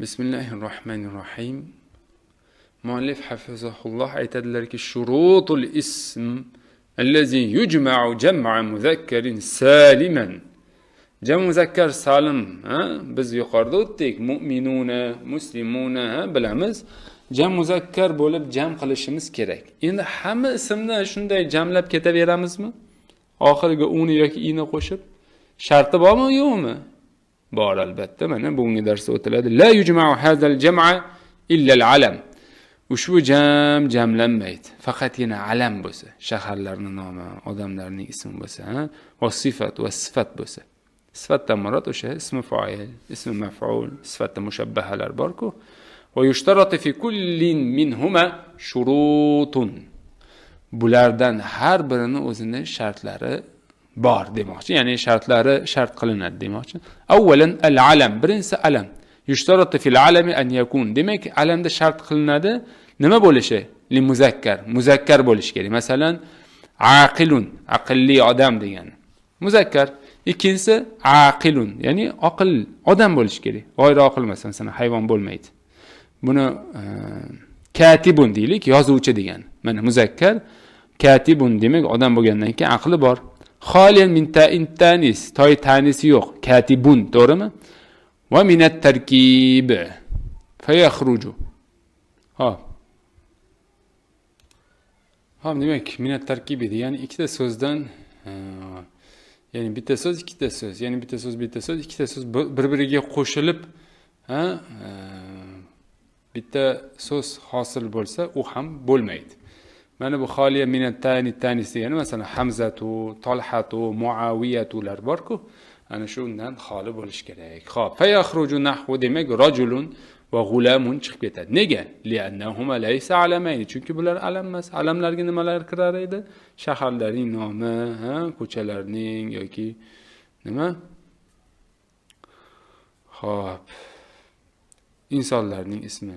Bismillahirrohmanirrohim. Muallif hafizahulloh aytadilarki, shurutul ism allazi yujma'u jam'a muzakkarin saliman. Jam muzakkar salim, biz yuqorida o'tdik. Mu'minuna, muslimuna bilamiz. Jam muzakkar bo'lib jam qilishimiz kerak. Endi hamma ismni shunday jamlab ketaveramizmi? Oxiriga uni yoki ini qo'shib sharti bormi, yo'qmi? Bor albatta. Mana bugungi darsda o'tiladi. La yujma'u hazal jam'a illa al-alam. Ushbu jamlanmaydi. Faqatgina alam bo'lsa, shaharlarning nomi, odamlarning ismi bo'lsa, va sifat va sifat bo'lsa. Sifatdan murod o'sha ismi fa'il, ismi maf'ul, sifatda mushabbahalar bor-ku. Va yushtaratu fi kullin minhuma shurutun. Bulardan har birini o'zini shartlari bor demoqchi. Ya'ni shartlari shart qilinadi demoqchi. Avvalan al-alam, birinchisi alam. Yushtaratu fil alami an yakun. Demak, alamda shart qilinadi nima bo'lishi? Li muzakkar, muzakkar bo'lishi kerak. Masalan, aqilun, aqlli odam degan. Muzakkar. Ikkinchisi aqilun, ya'ni aql, odam bo'lishi kerak. G'ayri aql emas, masalan, hayvon bo'lmaydi. Buni katibun deylik, yozuvchi degan. Mana muzakkar, katibun demak odam bo'lgandan keyin aqli bor. Xoliyan min ta'in tanis, toy tanisi yo'q. Katibun, to'g'rimi? Va minat tarkib fayakhruju. Hop, demak minat tarkibi degani ikkita so'zdan, ya'ni bitta so'z, ikkita so'z, ya'ni bitta so'z, ikkita so'z bir-biriga qo'shilib, bitta so'z hosil bo'lsa, u ham bo'lmaydi. Mana bu xoliya minat tanis degani, masalan, Hamzatu, Talhatu, Muaviyatular bor-ku, ana shundan xoli bo'lish kerak. Xo'p, fayakhruju nahwu demak rajulun va g'ulamun chiqib ketadi. Nega? Li'annahuma laysa alamayni. Chunki bular alam emas. Alamlarga nimalar kirar edi? Shaharlarning nomi, ko'chalarning yoki nima? Xo'p. Insonlarning ismi,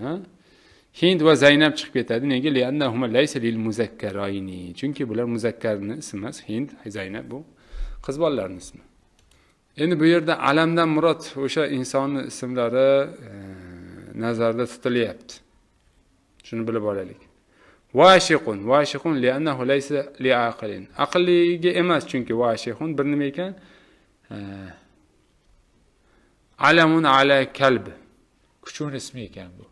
Hind va Zaynab chiqib ketadi. Nega? Li'annahuma laysa lil muzakkarayni. Chunki bular muzakkarning ismi emas. Hind, Zaynab bu qiz bolalarning ismi. Endi bu yerda alamdan murod o'sha insonning ismlari nazarda tutilyapti. Shuni bilib olaylik. Vashiqun li'annahu laysa li'aqilin. Aqliga emas, chunki vashiqun bir nima ekan? Alamun ala kalb. Kuchun ismi ekan bu.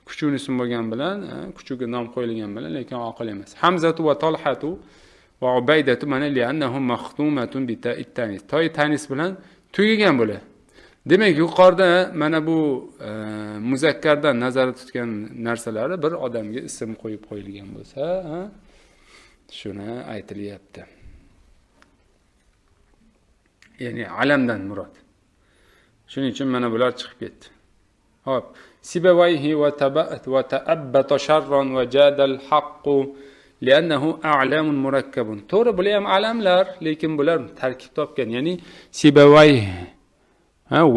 Kuchun ism bo'lgan bilan, kuchuga nom qo'yilgan bilan, lekin aql emas. Hamzatu va Talhatu va Ubaydatu mana li'annahum maxtumatun bi ta'it tanis. Toy tanis bilan tugagan bo'ladi. Demak, yuqorida mana bu muzakkardan nazarda tutgan narsalari bir odamga ism qo'yib qo'yilgan bo'lsa, shuni aytilyapti. Ya'ni alamdan murod. Shuning uchun mana bular chiqib ketdi. Hop, Sibawayhi va tabat va ta'abbata sharran va jadal haqqu li'annahu a'lamun murakkabun. To'g'ri, bular ham alamlar, lekin bular tarkib topgan. Ya'ni Sibawayhi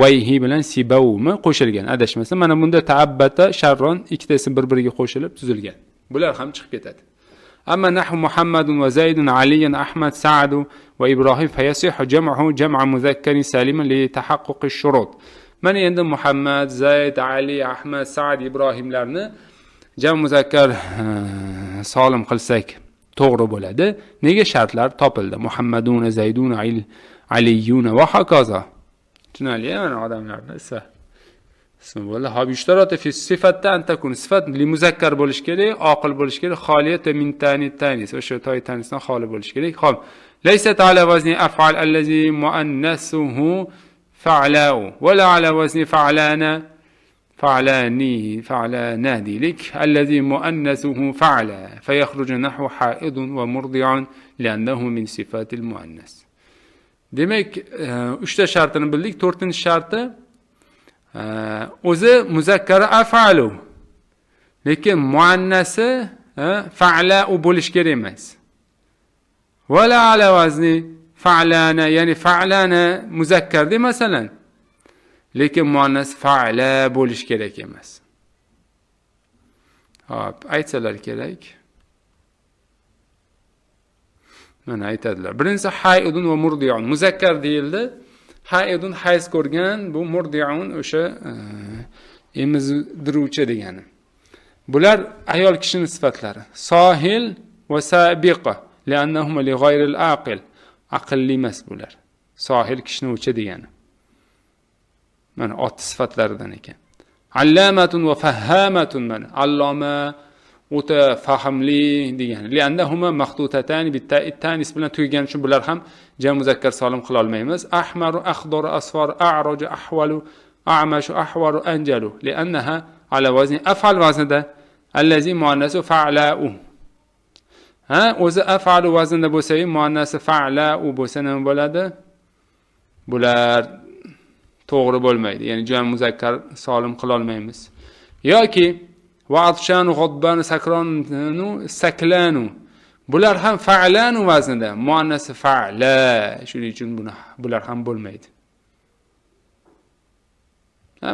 vayhi bilan sibawmi qo'shilgan, adashmasam. Mana bunda ta'abbata sharron ikkitasi bir-biriga qo'shilib tuzilgan. Bular ham chiqib ketadi. Amma nahwu Muhammadun va Zaydun, Aliyan, Ahmad, Sa'd va Ibrohim fayasihu jam'uhu jam'a muzakkarin saliman li tahaqquqi shurut. Mana endi Muhammad, Zayd, Ali, Ahmad, Sa'd, Ibrohimlarni jam muzakkar solim qilsak to'g'ri bo'ladi. Nega? Shartlar topildi. Muhammadun, Zaydun, Aliyun va hokazo. Tushunali, mana odamlarning ismi bo'ldi. Hop, yushtaratu fi sifatda antakun. Sifat li muzakkar bo'lish kerak, oqil bo'lish kerak, xoliyat min tanis. O'sha toy tanisdan xoli bo'lish kerak. Hop, laysat ala wazni af'al allazi muannasuhu fa'lau va la ala wazni fa'lana deylik. Allazi muannasuhu fa'la fayakhruju nahwu ha'idun va murdi'un li'annahu min sifatil muannas. Demak, 3ta shartini bildik. 4-sharti o'zi muzakkari af'alu. Lekin muannasi fa'la'u bo'lish kerak emas. Wala ala wazni fa'lana, ya'ni fa'lana muzakkarda masalan. Lekin muannas fa'la bo'lish kerak emas. Hop, aytsalar kerak. Mana aytadilar. Birinchisi haydun va murdi'un. Muzakkar deyildi. haidun hayz ko'rgan, bu murdiun o'sha emizdiruvchi degani. Bular ayol kishining sifatlari. Sohil va sabiqa li'annahuma li ghayril aqil. Aqlli emas bular. Sohil kishini o'chi degani. Mana ot sifatlaridan ekan. Allamatun va fahamatun mana alloma o'ta fahmli degani. Li'annahuma maxtutatan bit-ta'nis bilan tugagan uchun bular ham jam muzakkar solim qila olmaymiz. Ahmaru akhdaru asfar a'raju ahwalu a'mashu ahwaru anjalu li'annaha ala wazni af'al vaznida allazi muannasu fa'la'u. O'zi af'alu vaznida bo'lsa, muannasi fa'la'u bo'lsa nima bo'ladi? Bular to'g'ri bo'lmaydi. Ya'ni jam muzakkar solim qila olmaymiz. Yoki va'atshanu g'adbanu sakranu saklanu. Bular ham fa'lanu vaznida, muannasi fa'la. Shuning uchun bular ham bo'lmaydi.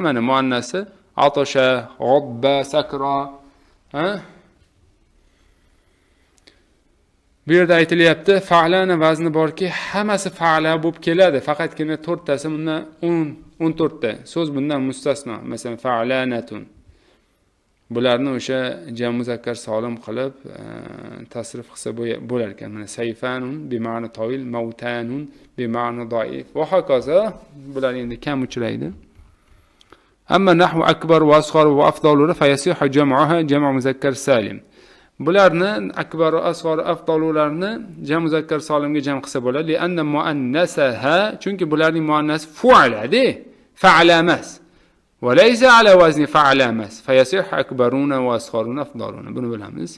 Mana muannasi atasha, g'adba, sakra, Bu yerda aytilyapti, fa'lana vazni borki, hammasi fa'la bo'lib keladi. Faqatgina 4 tasi bundan 14 ta. So'z bundan mustasno. Masalan, fa'lanatun. Bularni o'sha jam muzakkar solim qilib tasrif qilsa bo'lar ekan. Mana sayfanun bi ma'na tawil, mautanun bi ma'na da'if va hokazo. Bular endi kam uchraydi. Amma nahwu akbar va asghar va afdalular fa yasihu jam'uha jam' muzakkar salim. Bularni akbar va asghar afdalularni jam muzakkar solimga jam qilsa bo'ladi. Li anna muannasaha, chunki bularning muannasi fu'aladi, fa'ala emas. Va laysa ala wazni fa'ala emas. Fa yasihu akbaruna va asgharuna afdaluna. Buni bilamiz.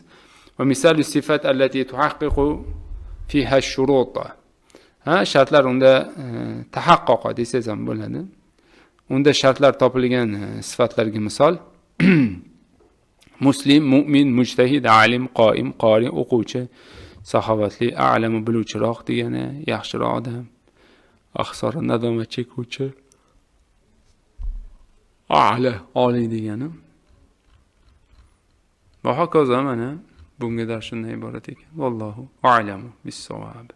Va misal sifat allati tuhaqqiqu fiha ash-shurut. Shartlar unda tahaqqoq desangiz ham bo'ladi. Unda shartlar topilgan sifatlarga misol muslim, mu'min, mujtahid, alim, qoim, qori, o'quvchi, saxovatli, a'lamu biluvchiroq degani, yaxshiroq odam, axsor, nadomat chekuvchi, a'la, oliy degani. Va hokazo mana bunga da shunday iborat ekan. Vallohu a'lamu bis-savob.